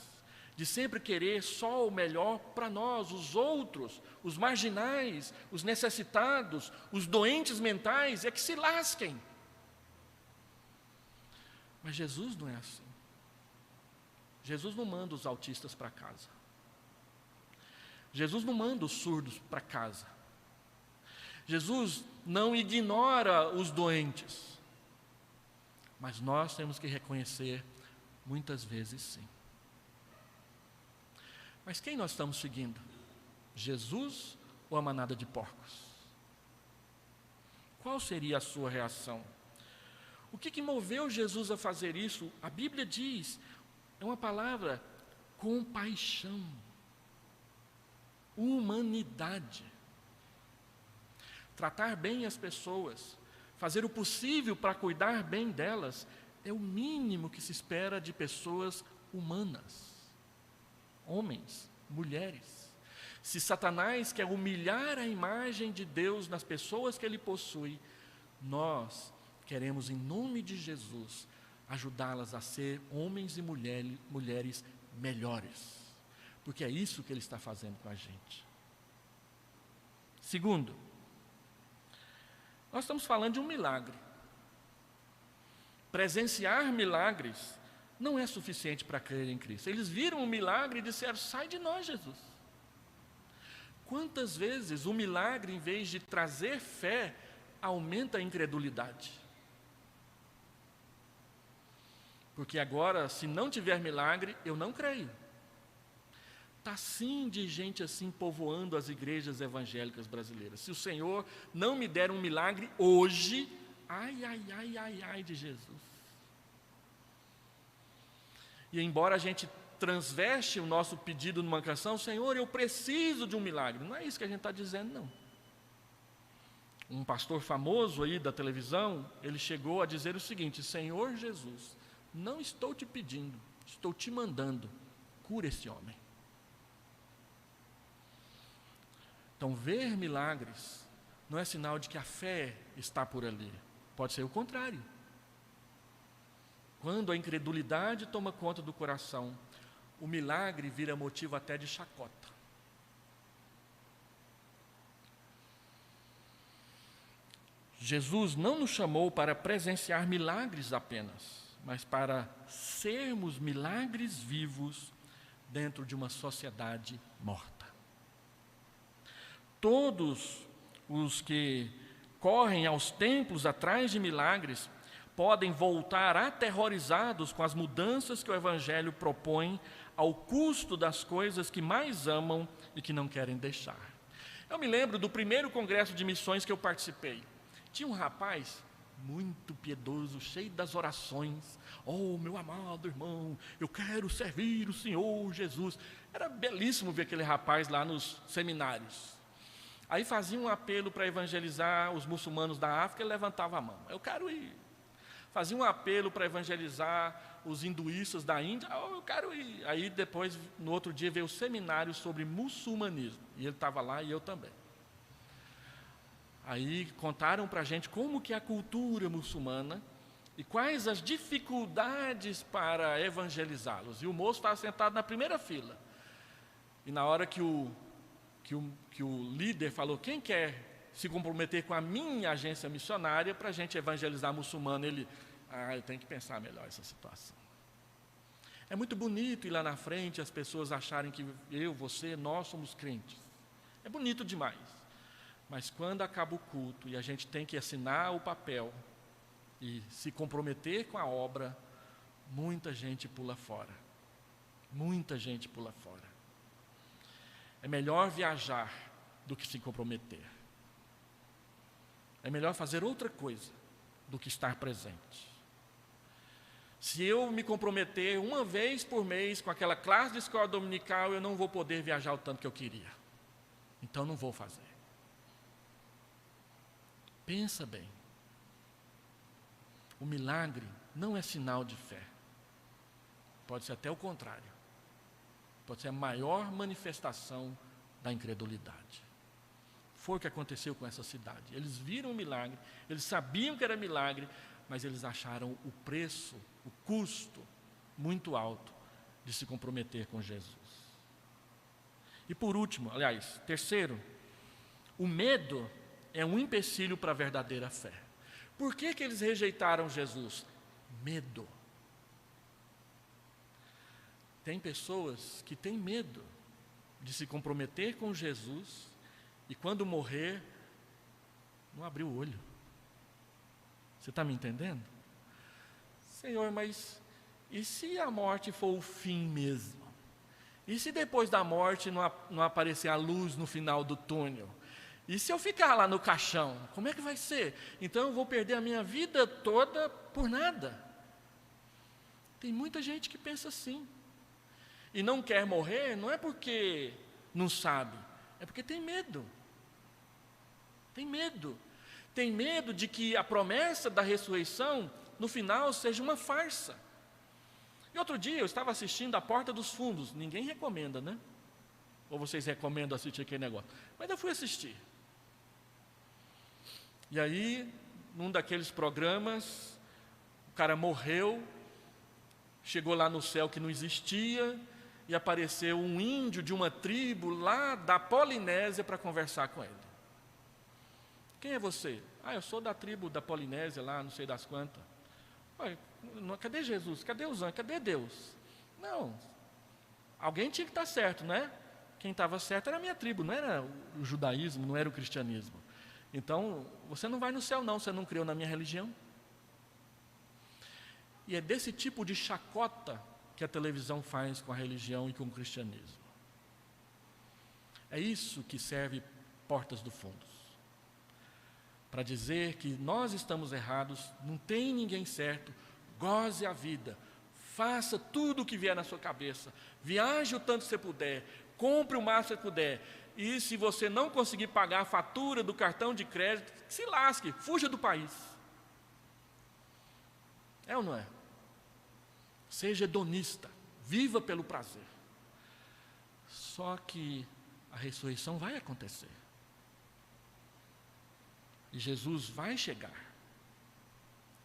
Speaker 1: De sempre querer só o melhor para nós, os outros, os marginais, os necessitados, os doentes mentais, é que se lasquem. Mas Jesus não é assim. Jesus não manda os autistas para casa. Jesus não manda os surdos para casa. Jesus não ignora os doentes. Mas nós temos que reconhecer, muitas vezes sim. Mas quem nós estamos seguindo? Jesus ou a manada de porcos? Qual seria a sua reação? O que moveu Jesus a fazer isso? A Bíblia diz, é uma palavra, compaixão, humanidade. Tratar bem as pessoas, fazer o possível para cuidar bem delas, é o mínimo que se espera de pessoas humanas, homens, mulheres. Se Satanás quer humilhar a imagem de Deus nas pessoas que ele possui, nós queremos, em nome de Jesus, ajudá-las a ser homens e mulheres melhores. Porque é isso que Ele está fazendo com a gente. Segundo, nós estamos falando de um milagre. Presenciar milagres não é suficiente para crer em Cristo. Eles viram um milagre e disseram, sai de nós, Jesus. Quantas vezes o milagre, em vez de trazer fé, aumenta a incredulidade? Porque agora, se não tiver milagre, eu não creio. Está sim de gente assim povoando as igrejas evangélicas brasileiras. Se o Senhor não me der um milagre hoje, ai de Jesus. E embora a gente transveste o nosso pedido numa canção, Senhor, eu preciso de um milagre. Não é isso que a gente está dizendo, não. Um pastor famoso aí da televisão, ele chegou a dizer o seguinte, Senhor Jesus, não estou te pedindo, estou te mandando, cura esse homem. Então, ver milagres não é sinal de que a fé está por ali. Pode ser o contrário. Quando a incredulidade toma conta do coração, o milagre vira motivo até de chacota. Jesus não nos chamou para presenciar milagres apenas, mas para sermos milagres vivos dentro de uma sociedade morta. Todos os que correm aos templos atrás de milagres podem voltar aterrorizados com as mudanças que o Evangelho propõe ao custo das coisas que mais amam e que não querem deixar. Eu me lembro do primeiro congresso de missões que eu participei. Tinha um rapaz muito piedoso, cheio das orações. Oh, meu amado irmão, eu quero servir o Senhor Jesus. Era belíssimo ver aquele rapaz lá nos seminários. Aí fazia um apelo para evangelizar os muçulmanos da África e levantava a mão. Eu quero ir. Fazia um apelo para evangelizar os hinduístas da Índia. Oh, eu quero ir. Aí depois, no outro dia, veio o seminário sobre muçulmanismo. E ele estava lá e eu também. Aí contaram para a gente como que é a cultura muçulmana e quais as dificuldades para evangelizá-los. E o moço estava sentado na primeira fila. E na hora que o líder falou, quem quer se comprometer com a minha agência missionária para a gente evangelizar muçulmano, ele, eu tenho que pensar melhor essa situação. É muito bonito ir lá na frente as pessoas acharem que eu, você, nós somos crentes. É bonito demais. Mas quando acaba o culto e a gente tem que assinar o papel e se comprometer com a obra, muita gente pula fora. Muita gente pula fora. É melhor viajar do que se comprometer. É melhor fazer outra coisa do que estar presente. Se eu me comprometer uma vez por mês com aquela classe de escola dominical, eu não vou poder viajar o tanto que eu queria. Então não vou fazer. Pensa bem. O milagre não é sinal de fé. Pode ser até o contrário. Pode ser a maior manifestação da incredulidade. Foi o que aconteceu com essa cidade. Eles viram o milagre, eles sabiam que era milagre, mas eles acharam o preço, o custo muito alto de se comprometer com Jesus. E por último, aliás, terceiro, o medo é um empecilho para a verdadeira fé. Por que eles rejeitaram Jesus? Medo. Tem pessoas que têm medo de se comprometer com Jesus e quando morrer, não abrir o olho. Você está me entendendo? Senhor, mas e se a morte for o fim mesmo? E se depois da morte não aparecer a luz no final do túnel? E se eu ficar lá no caixão, como é que vai ser? Então eu vou perder a minha vida toda por nada. Tem muita gente que pensa assim. E não quer morrer, não é porque não sabe, é porque tem medo. Tem medo. Tem medo de que a promessa da ressurreição, no final, seja uma farsa. E outro dia eu estava assistindo A Porta dos Fundos. Ninguém recomenda, né? Ou vocês recomendam assistir aquele negócio? Mas eu fui assistir. E aí, num daqueles programas, o cara morreu, chegou lá no céu que não existia, e apareceu um índio de uma tribo lá da Polinésia para conversar com ele. Quem é você? Eu sou da tribo da Polinésia lá, não sei das quantas. Cadê Jesus? Cadê os anjos? Cadê Deus? Não. Alguém tinha que estar certo, né? Quem estava certo era a minha tribo, não era o judaísmo, não era o cristianismo. Então, você não vai no céu não, você não creu na minha religião. E é desse tipo de chacota que a televisão faz com a religião e com o cristianismo. É isso que serve Portas do Fundos. Para dizer que nós estamos errados, não tem ninguém certo, goze a vida, faça tudo o que vier na sua cabeça, viaje o tanto que você puder, compre o máximo que você puder, e se você não conseguir pagar a fatura do cartão de crédito, se lasque, fuja do país. É ou não é? Seja hedonista, viva pelo prazer. Só que a ressurreição vai acontecer. E Jesus vai chegar.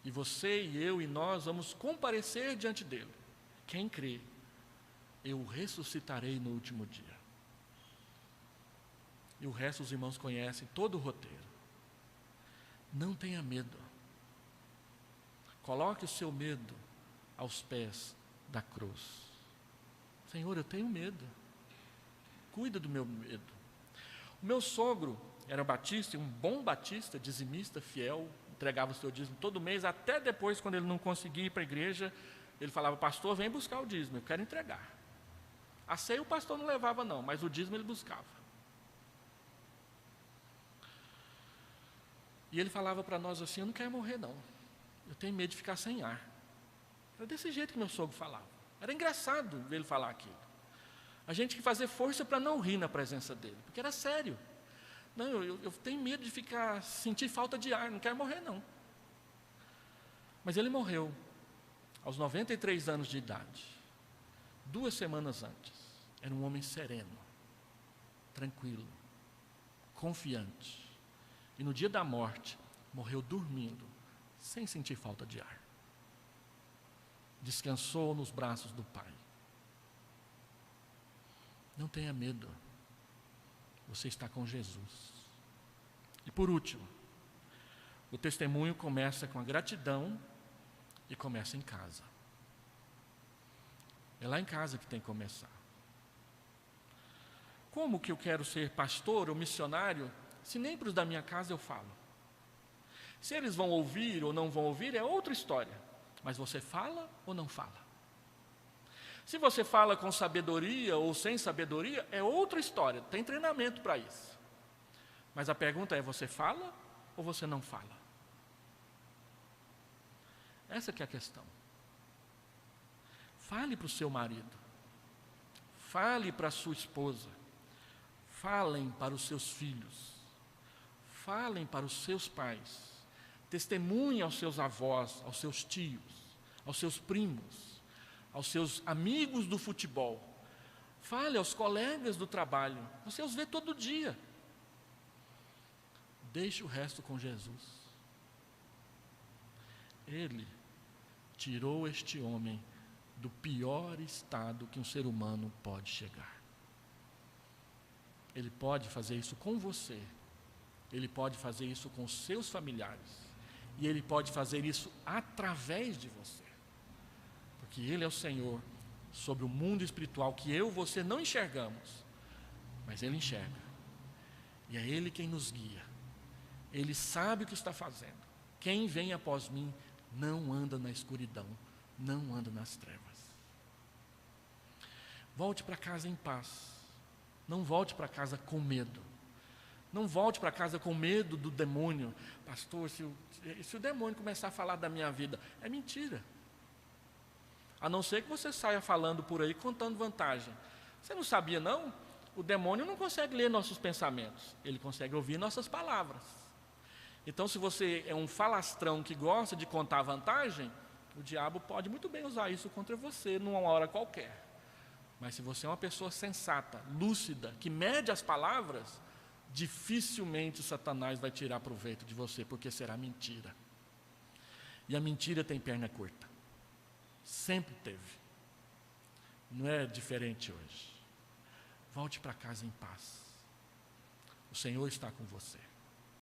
Speaker 1: E você e eu e nós vamos comparecer diante dele. Quem crê, eu ressuscitarei no último dia. E o resto os irmãos conhecem todo o roteiro. Não tenha medo. Coloque o seu medo aos pés da cruz. Senhor, eu tenho medo. Cuida do meu medo. O meu sogro era batista, um bom batista, dizimista, fiel, entregava o seu dízimo todo mês, até depois, quando ele não conseguia ir para a igreja, ele falava: pastor, vem buscar o dízimo, eu quero entregar. A ceia o pastor não levava não, mas o dízimo ele buscava. E ele falava para nós assim: eu não quero morrer não, eu tenho medo de ficar sem ar. Era desse jeito que meu sogro falava. Era engraçado ver ele falar aquilo. A gente tinha que fazer força para não rir na presença dele, porque era sério. Não, eu tenho medo de sentir falta de ar, não quero morrer não. Mas ele morreu aos 93 anos de idade, 2 semanas antes. Era um homem sereno, tranquilo, confiante. E no dia da morte, morreu dormindo, sem sentir falta de ar. Descansou nos braços do Pai. Não tenha medo. Você está com Jesus. E por último, o testemunho começa com a gratidão e começa em casa. É lá em casa que tem que começar. Como que eu quero ser pastor ou missionário, se nem para os da minha casa eu falo? Se eles vão ouvir ou não vão ouvir, é outra história. Mas você fala ou não fala? Se você fala com sabedoria ou sem sabedoria, é outra história, tem treinamento para isso. Mas a pergunta é: você fala ou você não fala? Essa que é a questão. Fale para o seu marido, fale para a sua esposa, falem para os seus filhos, falem para os seus pais, testemunhem aos seus avós, aos seus tios, aos seus primos, aos seus amigos do futebol, fale aos colegas do trabalho, você os vê todo dia. Deixe o resto com Jesus. Ele tirou este homem do pior estado que um ser humano pode chegar. Ele pode fazer isso com você, ele pode fazer isso com seus familiares, e ele pode fazer isso através de você. Porque Ele é o Senhor sobre o mundo espiritual que eu e você não enxergamos, mas Ele enxerga. E é Ele quem nos guia. Ele sabe o que está fazendo. Quem vem após mim não anda na escuridão, não anda nas trevas. Volte para casa em paz. Não volte para casa com medo. Não volte para casa com medo do demônio. Pastor, se o demônio começar a falar da minha vida, é mentira. A não ser que você saia falando por aí, contando vantagem. Você não sabia, não? O demônio não consegue ler nossos pensamentos. Ele consegue ouvir nossas palavras. Então, se você é um falastrão que gosta de contar vantagem, o diabo pode muito bem usar isso contra você numa hora qualquer. Mas se você é uma pessoa sensata, lúcida, que mede as palavras, dificilmente Satanás vai tirar proveito de você, porque será mentira. E a mentira tem perna curta. Sempre teve. Não é diferente hoje. Volte para casa em paz. O Senhor está com você.